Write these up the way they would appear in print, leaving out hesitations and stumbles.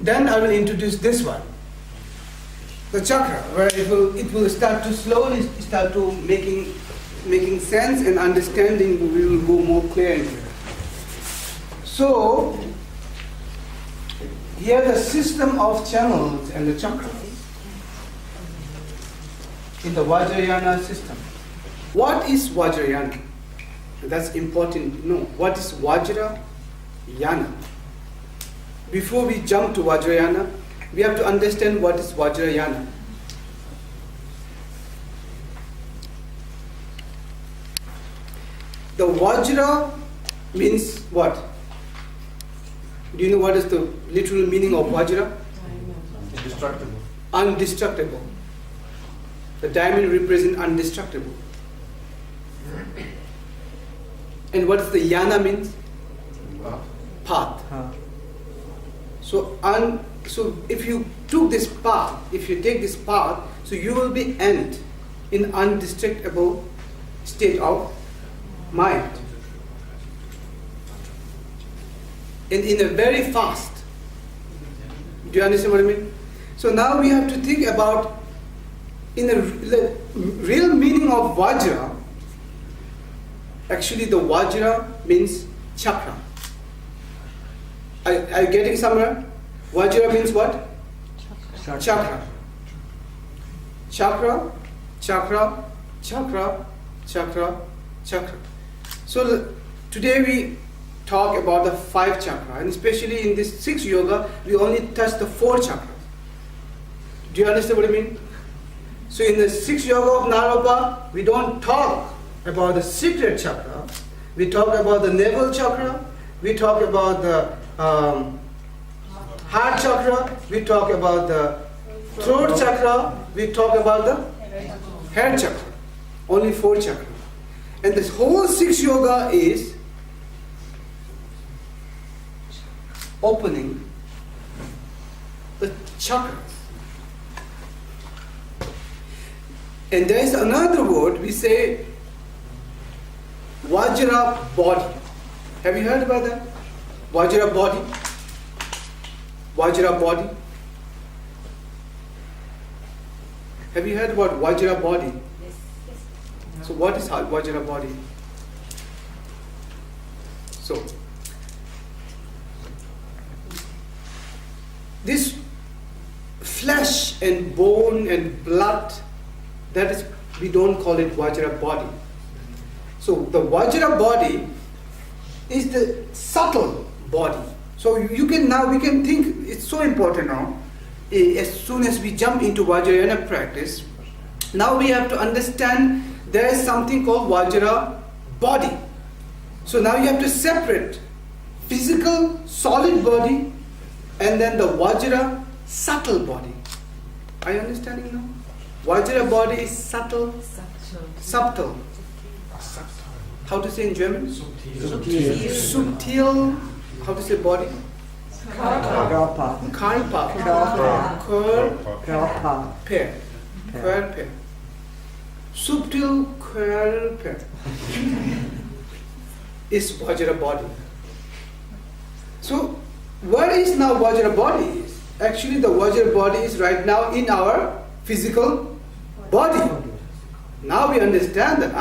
Then I will introduce this one, the chakra, where it will start to slowly start to making sense and understanding. We will go more clear into it. So here the system of channels and the chakras in the Vajrayana system. What is Vajrayana? That's important to know. What is Vajrayana? Before we jump to Vajrayana, we have to understand what is Vajrayana. The Vajra means what? Do you know what is the literal meaning of Vajra? Indestructible. Undestructible. The diamond represents undestructible. And what does the yana means? Path. So if you took this path, if you take this path, so you will be end in undestructible state of mind. And in a very fast. Do you understand what I mean? So now we have to think about in the real meaning of Vajra. Actually, the Vajra means chakra. Are you getting somewhere? Vajra means what? Chakra. Chakra, chakra, chakra, chakra, chakra. So today we talk about the 5 chakras, and especially in this 6 yoga, we only touch the 4 chakras. Do you understand what I mean? So in the 6 yoga of Naropa, we don't talk about the secret chakra. We talk about the navel chakra. We talk about the heart chakra. We talk about the throat chakra. We talk about the head chakra. Only 4 chakras. And this whole 6 yoga is opening the chakras. And there is another word, we say Vajra body. Have you heard about that? Vajra body. Vajra body. Have you heard about Vajra body? Yes. So what is Vajra body? So this flesh and bone and blood, that is, we don't call it Vajra body. So the Vajra body is the subtle body. So we can think, it's so important now, as soon as we jump into Vajrayana practice, now we have to understand there is something called Vajra body. So now you have to separate physical solid body and then the Vajra subtle body. Are you understanding now? Vajra body is subtle. Subtle. How to say in German? Subtil. How to say body? Körper. Körper. Subtil Körper is Vajra body. So what is now Vajra body is? Actually the Vajra body is right now in our physical body. Now we understand that,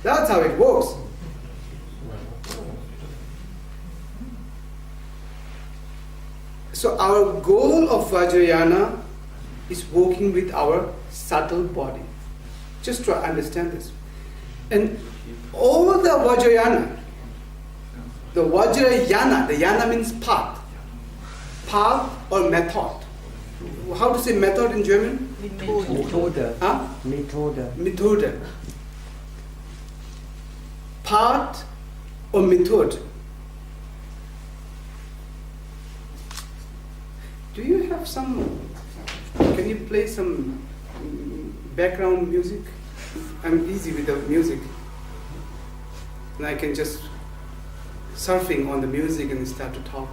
that's how it works. So our goal of Vajrayana is working with our subtle body. Just try to understand this. And all the Vajrayana, the Vajrayana, the yana means path. Path or method. How to say method in German? Methode. Huh? Methode. Path or method. Do you have some, can you play some background music? I'm easy with the music. And I can just surfing on the music and start to talk.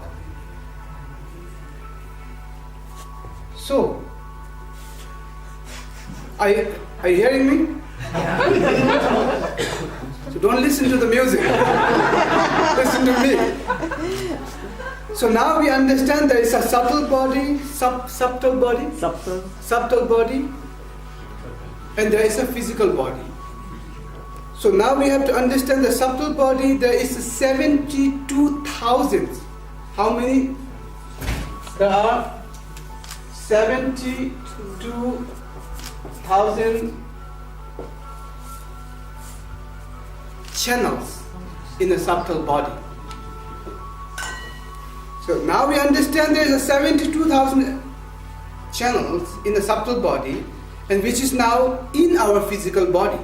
So, are you hearing me? So don't listen to the music. Listen to me. So now we understand there is a subtle body, subtle body, subtle body, and there is a physical body. So now we have to understand the subtle body. There is 72,000. How many? There are 72,000 channels in the subtle body. So now we understand there is 72,000 channels in the subtle body, and which is now in our physical body.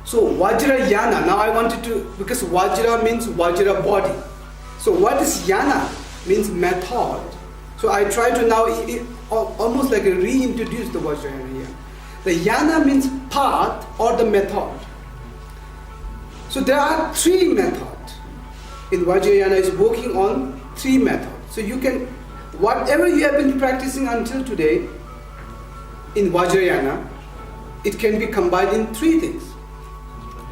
So Vajrayana, now I wanted to, because Vajra means Vajrabody. So what is Yana? Means method. So I try to now almost like reintroduce the Vajrayana here. The Yana means path or the method. So there are 3 methods. In Vajrayana is working on 3 methods. So you can, whatever you have been practicing until today, in Vajrayana, it can be combined in 3 things.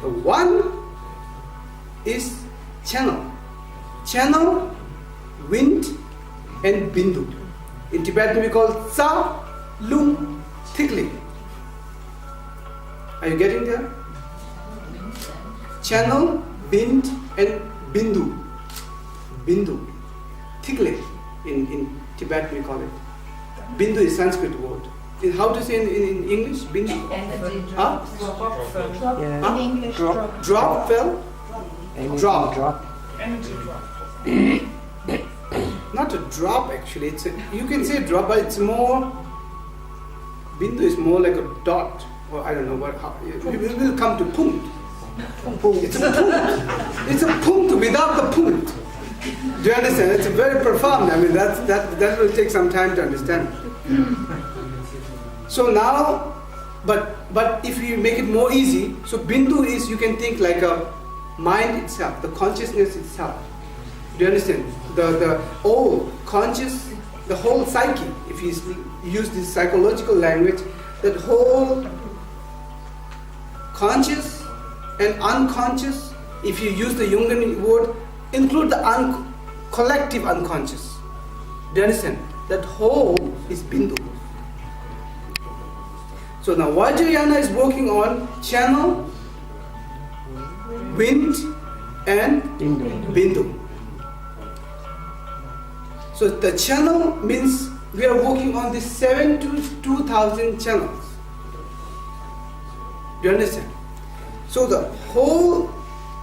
The one is channel. Channel, wind, and bindu. In Tibetan we call Tsa, Lung, Tigle. Are you getting there? Channel, wind, and bindu. Bindu. Tigle. In Tibetan we call it. Bindu is Sanskrit word. How to say in English? Bindu? Energy Huh? drop. Yeah. Huh? In English, drop. Drop fell? Drop. Energy drop. Not a drop actually. It's a, you can say drop, but it's more. Bindu is more like a dot, or I don't know what. How, we will come to punkt. It's a punkt. It's a punkt without the punkt. Do you understand? It's very profound. I mean, that will take some time to understand. So now, but if you make it more easy, so bindu is, you can think like a mind itself, the consciousness itself. Do you understand? The whole conscious, the whole psyche, if you use this psychological language, that whole conscious and unconscious, if you use the Jungian word, include the collective unconscious. Do you understand? That whole is bindu. So now Vajrayana is working on channel, wind, and bindu. So the channel means we are working on the 72,000 channels. Do you understand? So the whole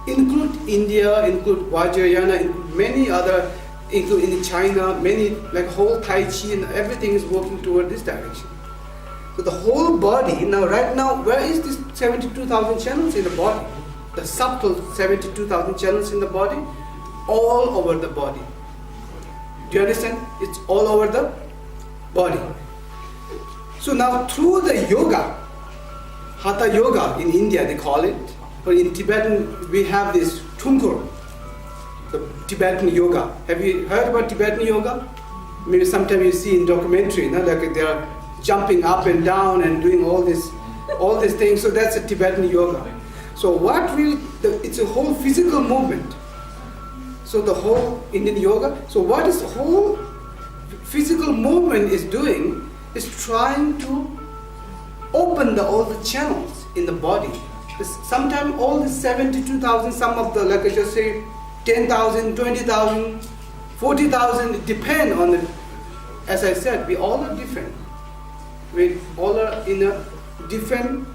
include India, include Vajrayana, include many other, include in China, many like whole Tai Chi and everything is working toward this direction. So the whole body, now right now, where is this 72,000 channels in the body? The subtle 72,000 channels in the body, all over the body. Do you understand? It's all over the body. So now through the yoga, Hatha yoga in India they call it, or in Tibetan we have this Tunkur, the Tibetan yoga. Have you heard about Tibetan yoga? Maybe sometime you see in documentary, you know, like they are jumping up and down and doing all these things. So that's a Tibetan yoga. So it's a whole physical movement. So the whole Indian yoga, so what is the whole physical movement is doing is trying to open all the channels in the body. Sometimes all the 72,000, some of the, like I just say, 10,000, 20,000, 40,000, depend on the, as I said, we all are different. We all are in a different,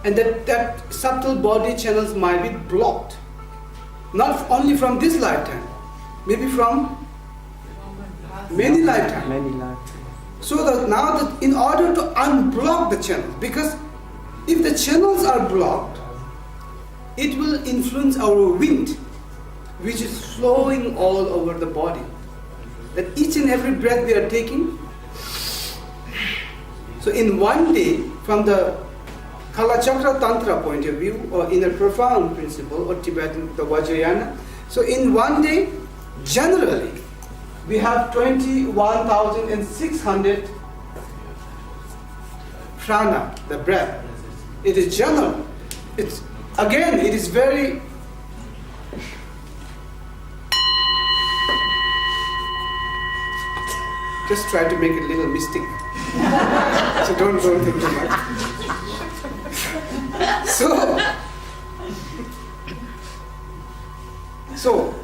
and that subtle body channels might be blocked. Not only from this lifetime, maybe from many lifetimes. So that now that in order to unblock the channels, because if the channels are blocked, it will influence our wind, which is flowing all over the body. That each and every breath we are taking. So in one day, from the Kala Chakra Tantra point of view, or in a profound principle, or Tibetan, the Vajrayana, so in one day, generally, we have 21,600 prana, the breath. It is general. It is very just try to make it a little mystic. So don't think too much. So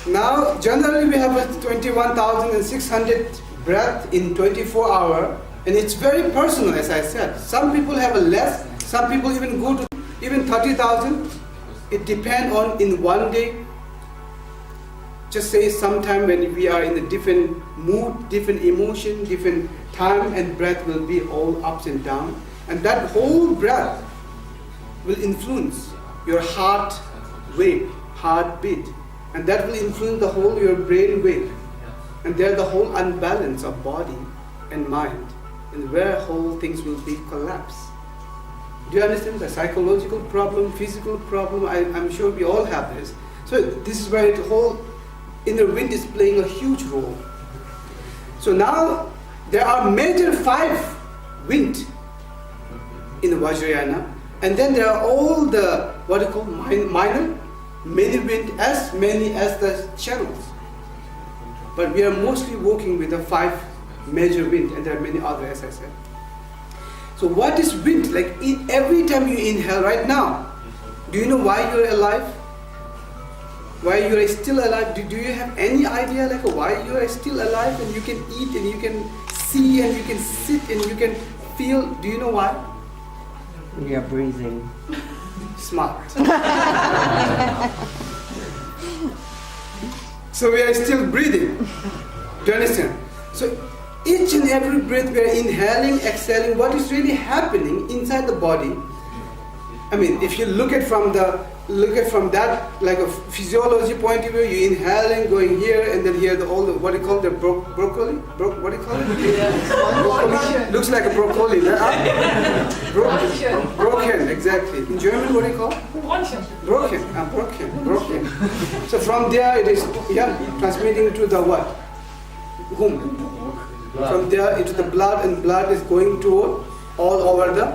now generally we have a 21,600 breath in 24 hours, and it's very personal, as I said. Some people have a less, some people even go to even 30,000. It depends on in one day. Just say sometime when we are in a different mood, different emotion, different time, and breath will be all ups and downs. And that whole breath will influence your heart rate, heartbeat. And that will influence the whole your brain wave. And there the whole unbalance of body and mind. And where whole things will be collapsed. Do you understand the psychological problem, physical problem? I'm sure we all have this. So this is where the whole inner wind is playing a huge role. So now there are major 5 wind in the Vajrayana, and then there are all the what you call minor, many wind, as many as the channels. But we are mostly working with the 5 major wind, and there are many others, as I said. So what is wind? Like every time you inhale right now, do you know why you're alive? Why you are still alive? Do you have any idea like why you are still alive and you can eat and you can see and you can sit and you can feel? Do you know why? We are breathing. Smart. So we are still breathing. Do you understand? So each and every breath we are inhaling, exhaling, what is really happening inside the body. I mean, if you look at from that like a physiology point of view, you inhaling, going here, and then here all the what do you call the broccoli? What do you call it? Yeah. Broccoli. Looks like a broccoli. Broken, exactly. In German, what do you call it? Broken. So from there it is transmitting to the what? Whom? From there into the blood, and blood is going to all over the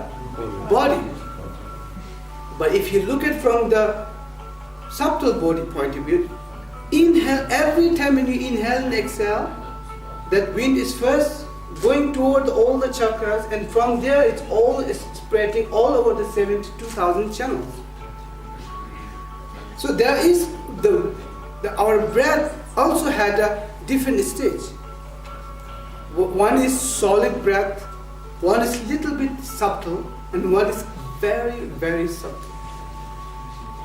body. But if you look at from the subtle body point of view, inhale, every time when you inhale and exhale, that wind is first going toward all the chakras, and from there it's all spreading all over the 72,000 channels. So there is our breath also had a different stage. One is solid breath, one is little bit subtle, and one is very, very subtle.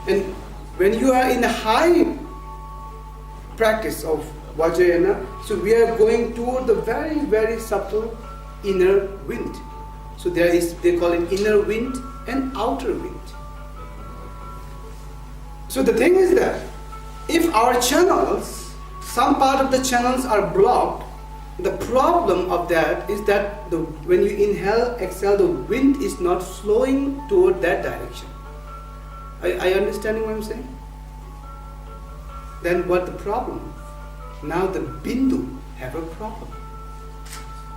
And when you are in a high practice of Vajrayana, so we are going toward the very, very subtle inner wind. So they call it inner wind and outer wind. So the thing is that if our channels, some part of the channels are blocked, the problem of that is that when you inhale, exhale, the wind is not flowing toward that direction. Are you understanding what I'm saying? Then what the problem? Now the bindu have a problem.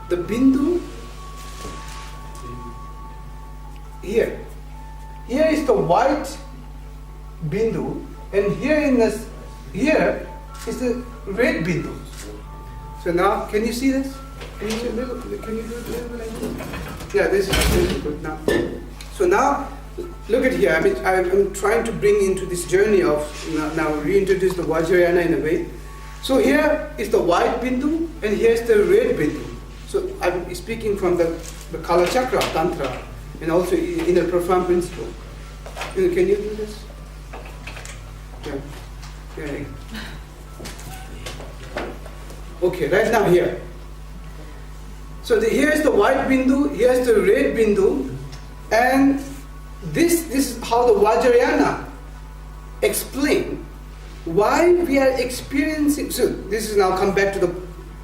The bindu here is the white bindu, and here is the red bindu. So now, can you see this? Can you do it a little like this? Yeah, this is good now. So now, look at here. I mean, I'm trying to bring into this journey of now reintroduce the Vajrayana in a way. So here is the white bindu, and here is the red bindu. So I'm speaking from the Kala Chakra, Tantra, and also in the profound principle. Can you do this? Yeah. Okay, right now here. So here is the white bindu, here is the red bindu, and this is how the Vajrayana explain why we are experiencing. So this is now come back to the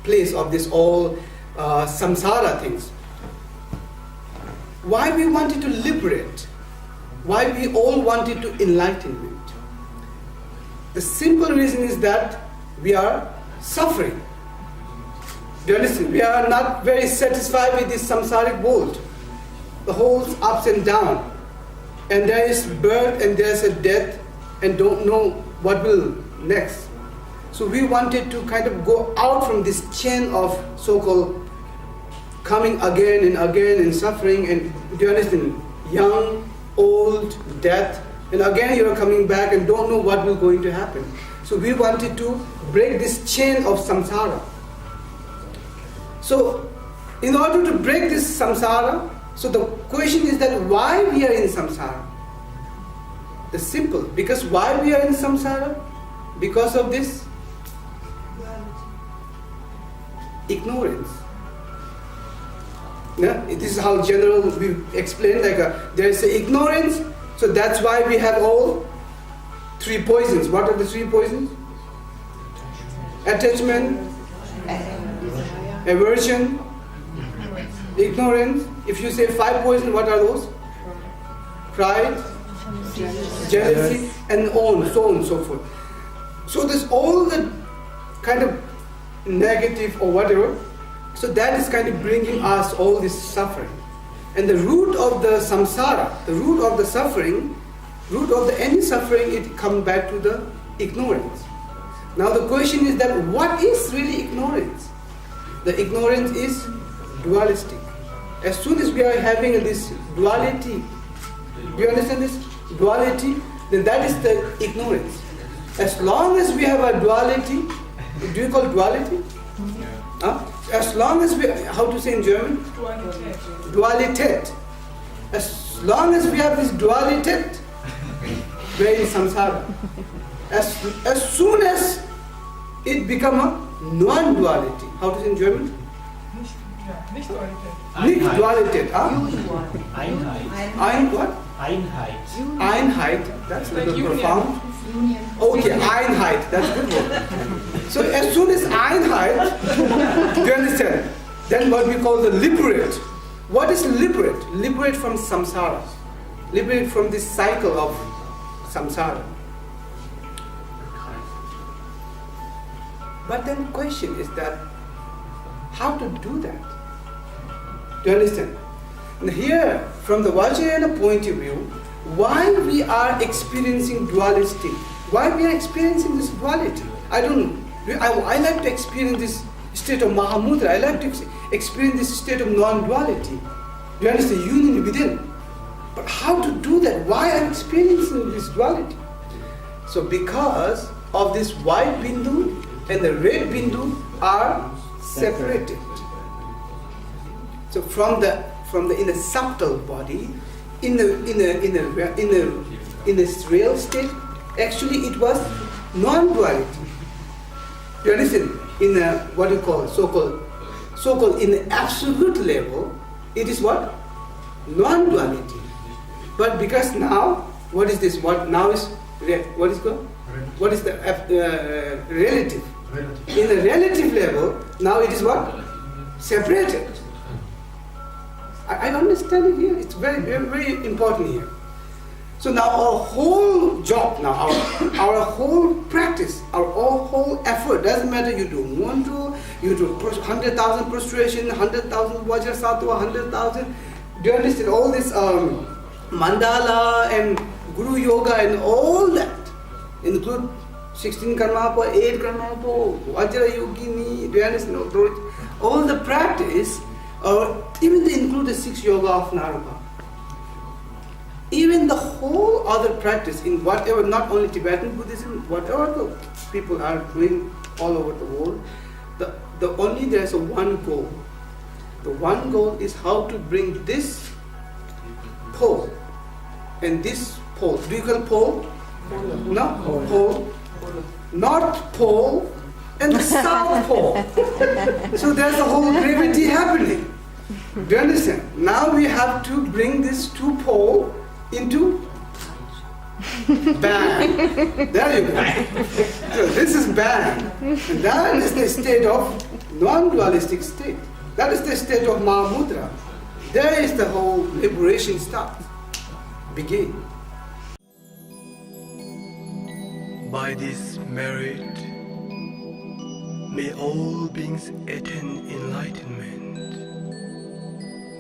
place of this all samsara things. Why we wanted to liberate, why we all wanted to enlightenment. The simple reason is that we are suffering. Do you understand? We are not very satisfied with this samsaric world. The whole ups and down. And there is birth and there is a death, and don't know what will next. So we wanted to kind of go out from this chain of so-called coming again and suffering, and do you understand? Young, old, death, and again you are coming back and don't know what will going to happen. So we wanted to break this chain of samsara. So in order to break this samsara, so the question is that why we are in samsara? The simple, because why we are in samsara? Because of this ignorance. Yeah? This is how general we explain, like there is ignorance, so that's why we have all three poisons. What are the three poisons? Attachment, aversion, ignorance. If you say 5 poisons, what are those? Pride, jealousy, and so on and so forth. So this all the kind of negative or whatever, so that is kind of bringing us all this suffering. And the root of the samsara, the root of the suffering, root of the any suffering, it comes back to the ignorance. Now the question is that what is really ignorance? The ignorance is dualistic. As soon as we are having this duality, do you understand this? Duality, then that is the ignorance. As long as we have a duality, do you call duality? Huh? As long as we, how to say in German? Dualität. As long as we have this dualität, we are in samsara. As soon as it becomes a non-duality, how to say in German? Nicht Dualität. Nicht Dualität. Huh? Einheit. Ein what? Einheit. Einheit. That's a Like little union. profound. Okay, Einheit. That's a good word. So as soon as Einheit, do you understand? Then what we call the liberate. What is liberate? Liberate from samsara. Liberate from this cycle of samsara. But then the question is that, how to do that? Do you understand? And here, from the Vajrayana point of view, why we are experiencing dualistic? Why we are experiencing this duality? I don't know. I like to experience this state of Mahamudra. I like to experience this state of non-duality. Do you understand? Union within. But how to do that? Why I'm experiencing this duality? So because of this white bindu and the red bindu are separated. So from the in a subtle body, in this real state, actually it was non-duality. You understand? In a what you call so-called in the absolute level, it is what? Non-duality. But because now, what is this? What now is what is called? What is the relative? In the relative level, now it is what? Separated. I understand it here. It's very, very, very important here. So now our whole job, now our whole practice, our whole effort, doesn't matter you do mantra, you do 100,000 prostration, 100,000 vajra sattva, 100,000. Do you understand all this mandala and guru yoga and all that? Include 16 karmapa, 8 karmapa, vajra yogini. Do you understand all the practice? Or even they include the 6 yoga of Naropa. Even the whole other practice in whatever, not only Tibetan Buddhism, whatever the people are doing all over the world, the only there's a one goal. The one goal is how to bring this pole and this pole. Do you call pole? No, pole. Not pole. And the South Pole. So there's a whole gravity happening. Do you understand? Now we have to bring this 2 pole into bang. There you go. So this is bang. And that is the state of non-dualistic state. That is the state of Mahamudra. There is the whole liberation starts, begin. By this merit, may all beings attain enlightenment.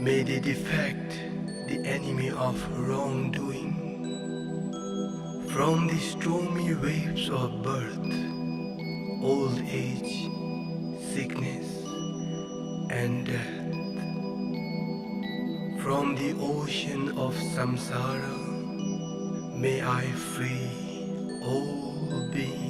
May they defect the enemy of wrongdoing. From the stormy waves of birth, old age, sickness, and death. From the ocean of samsara, may I free all beings.